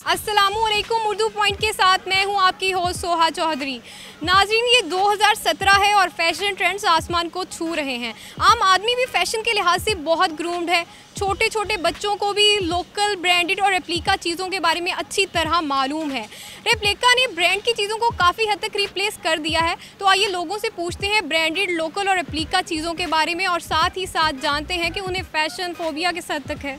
अस्सलामुअलैकुम। उर्दू पॉइंट के साथ मैं हूं आपकी होस्ट सोहा चौधरी। नाज़रीन, ये 2017 है और फैशन ट्रेंड्स आसमान को छू रहे हैं। आम आदमी भी फैशन के लिहाज से बहुत ग्रूम्ड है। छोटे छोटे बच्चों को भी लोकल, ब्रांडेड और रेप्लिका चीज़ों के बारे में अच्छी तरह मालूम है। रेप्लिका ने ब्रांड की चीज़ों को काफ़ी हद तक रिप्लेस कर दिया है। तो आइए लोगों से पूछते हैं ब्रांडेड, लोकल और रेप्लिका चीज़ों के बारे में, और साथ ही साथ जानते हैं कि उन्हें फ़ैशन फोबिया किस हद तक है।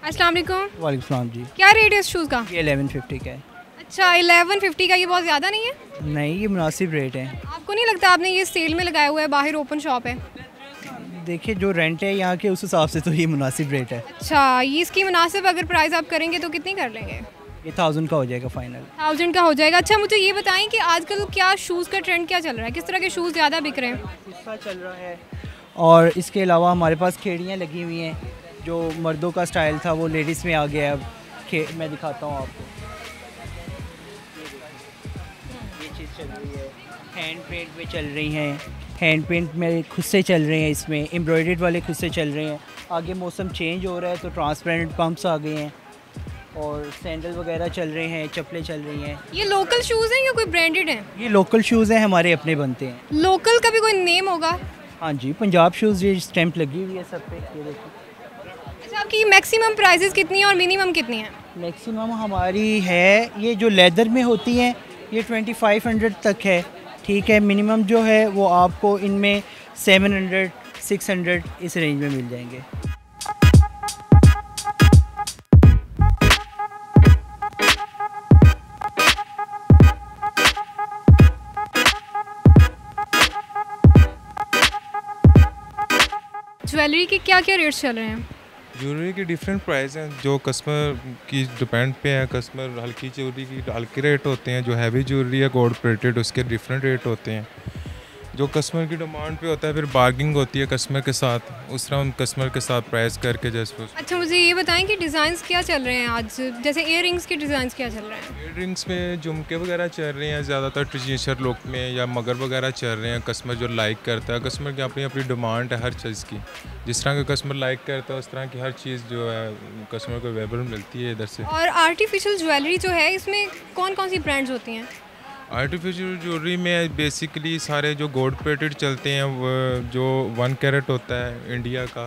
अस्सलाम वालेकुम। वालेकुम सलाम जी। क्या रेट है इस शूज़ का? ये 1150 का है। अच्छा, 1150 का। ये बहुत ज़्यादा नहीं है? नहीं, ये मुनासिब रेट है। आपको नहीं लगता आपने ये सेल में लगाया हुआ है, बाहर ओपन शॉप है? देखिए, जो रेंट है यहाँ के, उस हिसाब से तो ये मुनासिब रेट है। अच्छा, ये इसकी मुनासिब अगर प्राइस आप करेंगे तो कितनी कर लेंगे? ये 1000 का हो जाएगा फाइनल। 1000 का हो जाएगा। अच्छा, मुझे ये बताएं कि आजकल क्या शूज़ का ट्रेंड क्या चल रहा है? किस तरह के शूज़ ज़्यादा बिक रहे हैं? इसका चल रहा है, और इसके अलावा हमारे पास खेड़ियाँ लगी हुई हैं। जो मर्दों का स्टाइल था वो लेडीज़ में आ गया है। अब मैं दिखाता हूँ आपको। ये चीज़ चल रही है, हैंड पेंट में चल रही हैं। हैंड पेंट में खुद से चल रहे हैं, इसमें एम्ब्रॉयडर्ड वाले खुद से चल रहे हैं। आगे मौसम चेंज हो रहा है तो ट्रांसपेरेंट पम्प्स आ गए हैं, और सैंडल वगैरह चल रहे हैं, चप्पलें चल रही हैं। ये लोकल शूज़ हैं या कोई ब्रांडेड हैं? ये लोकल शूज़ हैं, हमारे अपने बनते हैं। लोकल का भी कोई नेम होगा? हाँ जी, पंजाब शूज़, ये स्टैंप लगी हुई है सब पे, ये देखिए। अच्छा, आपकी मैक्सिमम प्राइसेस कितनी है और मिनिमम कितनी है? मैक्सिमम हमारी है, ये जो लेदर में होती हैं ये 2500 तक है, ठीक है। मिनिमम जो है वो आपको इनमें 700 600 इस रेंज में मिल जाएंगे। ज्वेलरी के क्या क्या रेट्स चल रहे हैं? ज्वेलरी की डिफरेंट प्राइस हैं, जो कस्टमर की डिपेंड पे है। कस्टमर हल्की ज्वेलरी की हल्के रेट होते हैं, जो हैवी ज्वेलरी है गोल्ड प्लेटेड, उसके डिफरेंट रेट होते हैं। जो कस्टमर की डिमांड पे होता है, फिर बार्गिंग होती है कस्टमर के साथ, उस तरह हम कस्टमर के साथ प्राइस करके जैसे। अच्छा, मुझे ये बताएं कि डिज़ाइंस क्या चल रहे हैं आज? जैसे इयर रिंग्स के डिज़ाइंस क्या चल रहे हैं? ईयर रिंग्स में झुमके वगैरह चल रहे हैं ज़्यादातर ट्रेडिशनल लुक में, या मगर वगैरह चल रहे हैं। कस्टमर जो लाइक करता है, कस्टमर की अपनी अपनी डिमांड है हर चीज़ की। जिस तरह का कस्टमर लाइक करता है उस तरह की हर चीज़ जो है कस्टमर को अवेलेबल मिलती है इधर से। और आर्टिफिशियल ज्वेलरी जो है, इसमें कौन कौन सी ब्रांड्स होती हैं? आर्टिफिशियल ज्वेलरी में बेसिकली सारे जो गोल्ड प्लेटेड चलते हैं, वो जो 1 कैरेट होता है इंडिया का,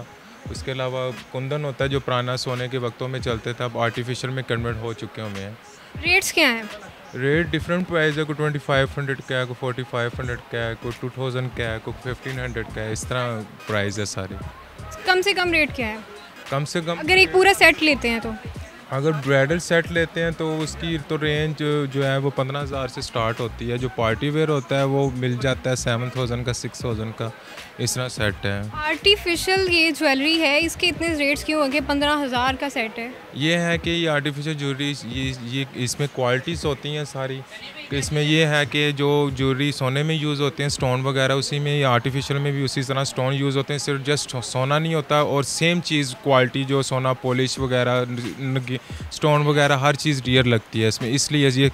उसके अलावा कुंदन होता है जो पुराना सोने के वक्तों में चलते थे, अब आर्टिफिशियल में कन्वर्ट हो चुके हुए हैं। रेट्स क्या हैं? रेट डिफरेंट प्राइस है, कोई 2500 का है, कोई 4500 का है, कोई 2000 का है, कोई 1500 का है। इस तरह प्राइस है सारे। कम से कम रेट क्या है कम से कम अगर एक पूरा सेट लेते हैं तो? अगर ब्राइडल सेट लेते हैं तो उसकी तो रेंज जो है वो 15000 से स्टार्ट होती है। जो पार्टी वेयर होता है वो मिल जाता है 7000 का, 6000 का, इस तरह सेट है। आर्टिफिशियल ये ज्वेलरी है, इसके इतने रेट्स क्यों हो गए? 15000 का सेट है। ये है कि ये आर्टिफिशियल ज्वेलरी, ये इसमें क्वालिटीज़ होती हैं सारी। तो इसमें ये है कि जो ज्वेलरी सोने में यूज़ होते हैं, स्टोन वगैरह, उसी में ये आर्टिफिशियल में भी उसी तरह स्टोन यूज़ होते हैं। सिर्फ जस्ट सोना नहीं होता, और सेम चीज़ क्वालिटी जो सोना, पॉलिश वगैरह, स्टोन वगैरह, हर चीज़ डियर लगती है इसमें, इसलिए ये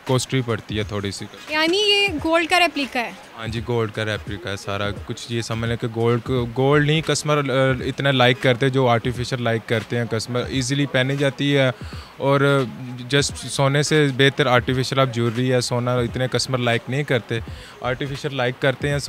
कॉस्टली पड़ती है थोड़ी सी। यानी ये गोल्ड का रेप्लिका है? हाँ जी, गोल्ड का रेप्लिका है सारा कुछ। ये समझ लें कि गोल्ड नहीं कस्टमर इतना लाइक करते जो आर्टिफिशियल लाइक करते हैं। कस्टमर इजीली पहनी जाती है, और जस्ट सोने से बेहतर आर्टिफिशियल आप ज्वेलरी है। सोना इतने कस्टमर लाइक नहीं करते, आर्टिफिशियल लाइक करते हैं।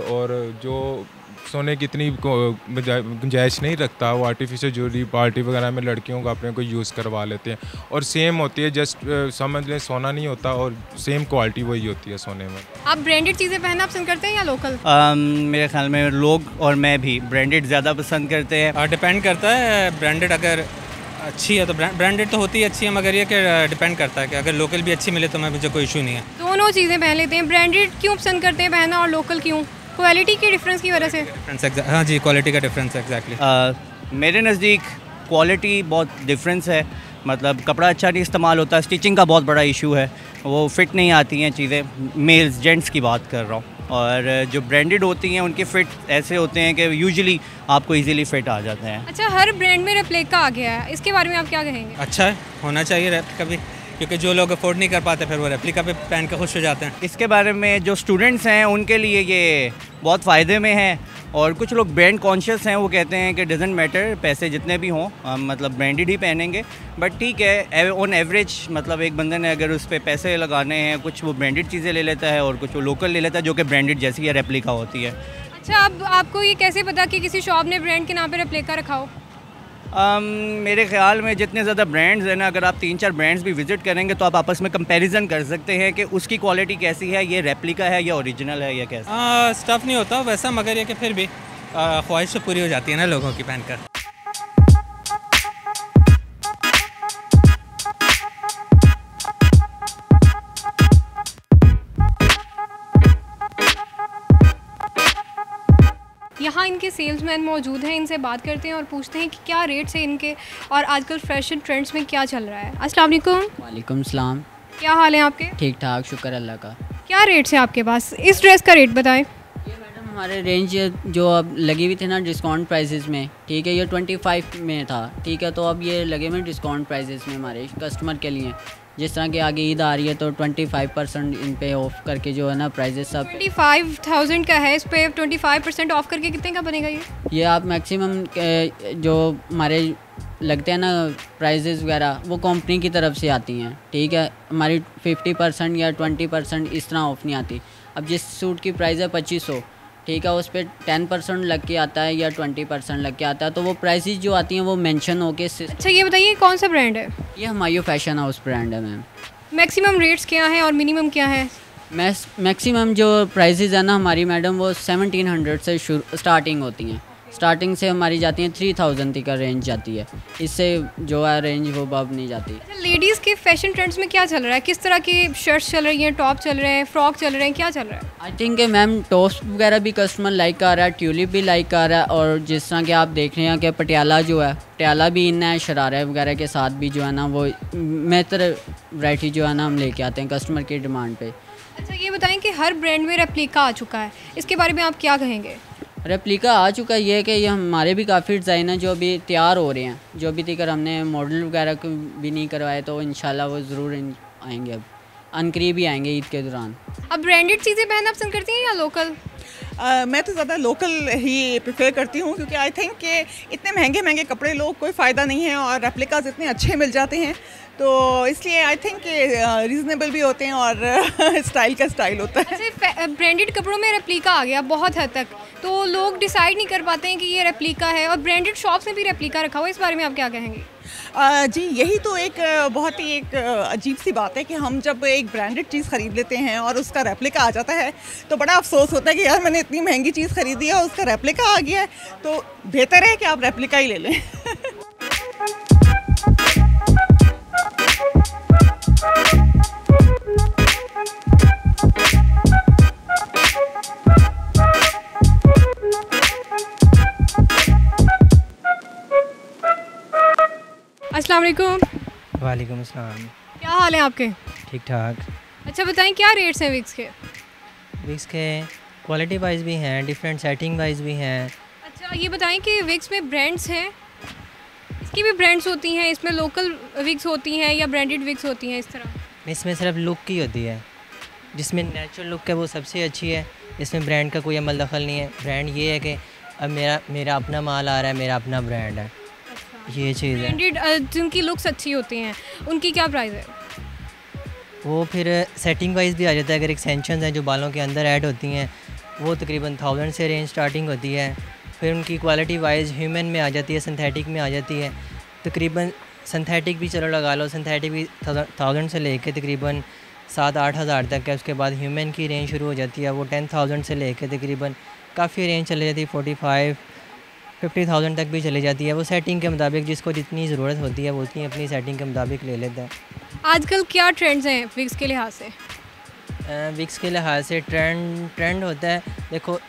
और जो सोने की इतनी गुंजाइश नहीं रखता, वो आर्टिफिशियल ज्वेलरी पार्टी वगैरह में लड़कियों को अपने को यूज़ करवा लेते हैं। और सेम होती है, जस्ट समझ लें सोना नहीं होता, और सेम क्वालिटी वही होती है सोने में। आप ब्रांडेड चीज़ें पहनना पसंद करते हैं या लोकल? मेरे ख्याल में लोग और मैं भी ब्रांडेड ज़्यादा पसंद करते हैं। डिपेंड करता है, ब्रांडेड अगर अच्छी है तो ब्रांडेड तो होती है अच्छी है, मगर ये कि डिपेंड करता है कि अगर लोकल भी अच्छी मिले तो मुझे कोई इशू नहीं है। दोनों चीज़ें पहन लेते हैं। ब्रांडेड क्यों पसंद करते हैं पहनना, और लोकल क्यों? क्वालिटी के डिफरेंस की वजह से? हाँ जी, क्वालिटी का डिफरेंस एग्जैक्टली। मेरे नज़दीक क्वालिटी बहुत डिफरेंस है। मतलब कपड़ा अच्छा नहीं इस्तेमाल होता, स्टिचिंग का बहुत बड़ा इशू है, वो फिट नहीं आती हैं चीज़ें। मेल्स, जेंट्स की बात कर रहा हूँ। और जो ब्रांडेड होती हैं उनके फ़िट ऐसे होते हैं कि यूजुअली आपको इजीली फिट आ जाते हैं। अच्छा, हर ब्रांड में रेप्लिका आ गया है, इसके बारे में आप क्या कहेंगे? अच्छा है, होना चाहिए रेप्लिका भी। क्योंकि जो लोग अफोर्ड नहीं कर पाते फिर वो रेप्लिका पे पहन के खुश हो जाते हैं। इसके बारे में जो स्टूडेंट्स हैं उनके लिए ये बहुत फ़ायदे में है, और कुछ लोग ब्रांड कॉन्शियस हैं, वो कहते हैं कि डजेंट मैटर पैसे जितने भी हों, हम मतलब ब्रांडेड ही पहनेंगे। बट ठीक है, ऑन एवरेज मतलब एक बंदे ने अगर उस पर पैसे लगाने हैं, कुछ वो ब्रांडेड चीज़ें ले लेता है और कुछ वो लोकल ले लेता है जो कि ब्रांडेड जैसी या रेप्लिका होती है। अच्छा, अब आपको ये कैसे पता कि किसी शॉप ने ब्रांड के नाम पे रेप्लिका रखा हो? मेरे ख्याल में जितने ज़्यादा ब्रांड्स हैं ना, अगर आप 3-4 ब्रांड्स भी विज़िट करेंगे तो आप आपस में कंपैरिजन कर सकते हैं कि उसकी क्वालिटी कैसी है, ये रेप्लिका है या ओरिजिनल है या कैसा। स्टफ़ नहीं होता वैसा, मगर ये कि फिर भी ख्वाहिश तो पूरी हो जाती है ना लोगों की पहनकर। यहाँ इनके सेल्समैन मौजूद हैं, इनसे बात करते हैं और पूछते हैं कि क्या रेट्स हैं इनके और आजकल फैशन ट्रेंड्स में क्या चल रहा है। अस्सलाम वालेकुम। वालेकुम सलाम। क्या हाल है आपके? ठीक ठाक, शुक्र अल्लाह का। क्या रेट्स हैं आपके पास? इस ड्रेस का रेट बताएं। ये मैडम हमारे रेंज जो अब लगी हुई थी ना डिस्काउंट प्राइसेस में, ठीक है, ये 25 में था, ठीक है, तो अब ये लगे हुए डिस्काउंट प्राइसेस में हमारे कस्टमर के लिए। जिस तरह की आगे ईद आ रही है तो 25% इन पे ऑफ करके जो है ना प्राइजेस सब 25,000 का है, इस पे 25% ऑफ करके कितने का बनेगा ये आप मैक्सिमम जो हमारे लगते हैं ना प्राइजेस वगैरह वो कंपनी की तरफ से आती हैं, ठीक है, हमारी 50% या 20% इस तरह ऑफ नहीं आती। अब जिस सूट की प्राइस है 2500, ठीक है, उस पर 10% लग के आता है या 20% लग के आता है, तो वो प्राइसेस जो आती हैं वो मेंशन होके। अच्छा, ये बताइए कौन सा ब्रांड है? ये हमायूं फैशन हाउस ब्रांड है मैम। मैक्सिमम रेट्स क्या हैं और मिनिमम क्या है? मैक्सिमम जो प्राइसेस है ना हमारी मैडम वो 1700 से स्टार्टिंग होती हैं। स्टार्टिंग से हमारी जाती हैं 3000 तक का रेंज जाती है, इससे जो है रेंज वो अब नहीं जाती। अच्छा, लेडीज़ के फैशन ट्रेंड्स में क्या चल रहा है? किस तरह की शर्ट्स चल रही हैं, टॉप चल रहे हैं, फ्रॉक चल रहे हैं, क्या चल रहा है? आई थिंक मैम टॉप्स वगैरह भी कस्टमर लाइक कर रहा है, ट्यूलिप भी लाइक कर रहा है, और जिस तरह के आप देख रहे हैं कि पटियाला जो है, पटियाला भी इन है, शरारे वगैरह के साथ भी जो है ना वो बेहतर वैरायटी जो है ना हम लेके आते हैं कस्टमर की डिमांड पे। अच्छा, ये बताएं कि हर ब्रांड में रेप्लिका आ चुका है, इसके बारे में आप क्या कहेंगे? रेप्लिका आ चुका है, ये कि ये हमारे भी काफ़ी डिज़ाइन हैं जो अभी तैयार हो रहे हैं, जो अभी तक हमने मॉडल वगैरह को भी नहीं करवाए, तो इंशाल्लाह वो ज़रूर आएंगे, अब अनकरीब ही आएंगे ईद के दौरान। अब ब्रांडेड चीज़ें पहनना पसंद करती हैं या लोकल? मैं तो ज़्यादा लोकल ही प्रेफर करती हूँ, क्योंकि आई थिंक कि इतने महंगे महंगे कपड़े लोग कोई फ़ायदा नहीं है, और रेप्लिकाज इतने अच्छे मिल जाते हैं, तो इसलिए आई थिंक कि रीज़नेबल भी होते हैं और स्टाइल का स्टाइल होता है। अच्छा, ब्रांडेड कपड़ों में रेप्लिका आ गया बहुत हद तक, तो लोग डिसाइड नहीं कर पाते हैं कि ये रेप्लिका है, और ब्रांडेड शॉप्स में भी रेप्लिका रखा हुआ है, इस बारे में आप क्या कहेंगे? जी, यही तो एक बहुत ही एक अजीब सी बात है कि हम जब एक ब्रांडेड चीज़ ख़रीद लेते हैं और उसका रेप्लिका आ जाता है तो बड़ा अफसोस होता है कि यार मैंने इतनी महंगी चीज़ ख़रीदी है और उसका रेप्लिका आ गया है, तो बेहतर है कि आप रेप्लिका ही ले लें। अस्सलाम वालेकुम। वालेकुम अस्सलाम। क्या हाल है आपके? ठीक ठाक। अच्छा, बताएं क्या रेट्स हैं विक्स के? विक्स के क्वालिटी वाइज भी हैं, डिफरेंट सेटिंग वाइज भी हैं। अच्छा, ये बताएं कि विक्स में ब्रांड्स हैं, इसकी भी ब्रांड्स होती हैं, इसमें लोकल विक्स होती हैं या ब्रांडेड विक्स होती हैं, इस तरह? इसमें सिर्फ लुक की होती है, जिसमें नेचुरल लुक है वो सबसे अच्छी है, इसमें ब्रांड का कोई अमल दखल नहीं है। ब्रांड ये है कि अब मेरा अपना माल आ रहा है, मेरा अपना ब्रांड है, ये चीज़ है। ब्रांडेड जिनकी लुक्स अच्छी होती हैं उनकी क्या प्राइस है? वो फिर सेटिंग वाइज भी आ जाता है। अगर एक्सटेंशन हैं जो बालों के अंदर ऐड होती हैं वो तकरीबन 1000 से रेंज स्टार्टिंग होती है, फिर उनकी क्वालिटी वाइज ह्यूमन में आ जाती है, सिंथेटिक में आ जाती है। तकरीबन सिंथेटिक भी चलो लगा लो, सिंथेटिक भी 1000 से लेके तकरीबन 7-8 हज़ार तक है। उसके बाद ह्यूमन की रेंज शुरू हो जाती है, वो 10,000 से लेके तकरीबन काफ़ी रेंज चली जाती है, 45-50,000 तक भी चली जाती है। वो सेटिंग के मुताबिक जिसको जितनी ज़रूरत होती है वो उतनी अपनी सेटिंग के मुताबिक ले लेता है। आजकल क्या ट्रेंड्स हैं विक्स के लिहाज से? विक्स के लिहाज से ट्रेंड होता है, देखो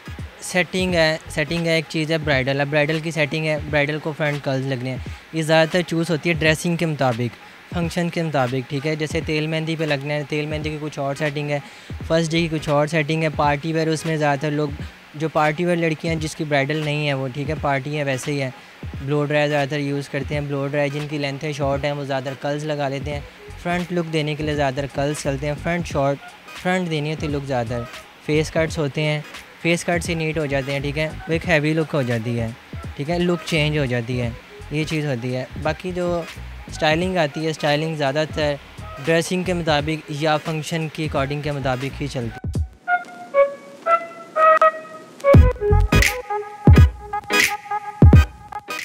सेटिंग है एक चीज़ है, ब्राइडल है, ब्राइडल की सेटिंग है, ब्राइडल को फ्रंट कर्ल्स लगने हैं, ये ज़्यादातर चूज़ होती है ड्रेसिंग के मुताबिक, फंक्शन के मुताबिक, ठीक है। जैसे तेल मेहंदी पे लगना है, तेल मेहंदी की कुछ और सेटिंग है, फर्स्ट डे की कुछ और सेटिंग है, पार्टी वेयर उसमें ज़्यादातर लोग जो पार्टी वेयर लड़कियां जिसकी ब्राइडल नहीं है वो, ठीक है, पार्टी है वैसे ही है, ब्लो ड्राई ज़्यादातर यूज़ करते हैं। ब्लो ड्राई जिनकी लेंथ शॉर्ट है वो ज़्यादातर कर्ल्स लगा लेते हैं। फ्रंट लुक देने के लिए ज़्यादातर कर्ल्स चलते हैं। फ्रंट देनी होती लुक ज़्यादातर। फेस कट्स होते हैं, फेस कट से नीट हो जाते हैं, ठीक है, वो एक हैवी लुक हो जाती है, ठीक है, लुक चेंज हो जाती है, ये चीज़ होती है। बाकी जो स्टाइलिंग आती है, स्टाइलिंग ज़्यादातर ड्रेसिंग के मुताबिक या फंक्शन के अकॉर्डिंग के मुताबिक ही चलती है।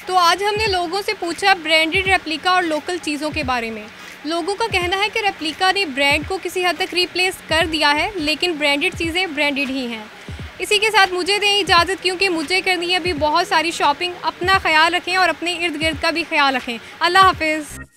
तो आज हमने लोगों से पूछा ब्रांडेड रेप्लिका और लोकल चीज़ों के बारे में। लोगों का कहना है कि रेप्लिका ने ब्रांड को किसी हद तक रिप्लेस कर दिया है, लेकिन ब्रांडेड चीज़ें ब्रांडेड ही हैं। इसी के साथ मुझे दें इजाज़त, क्योंकि मुझे करनी है अभी बहुत सारी शॉपिंग। अपना ख्याल रखें और अपने इर्द गिर्द का भी ख्याल रखें। अल्लाह हाफिज़।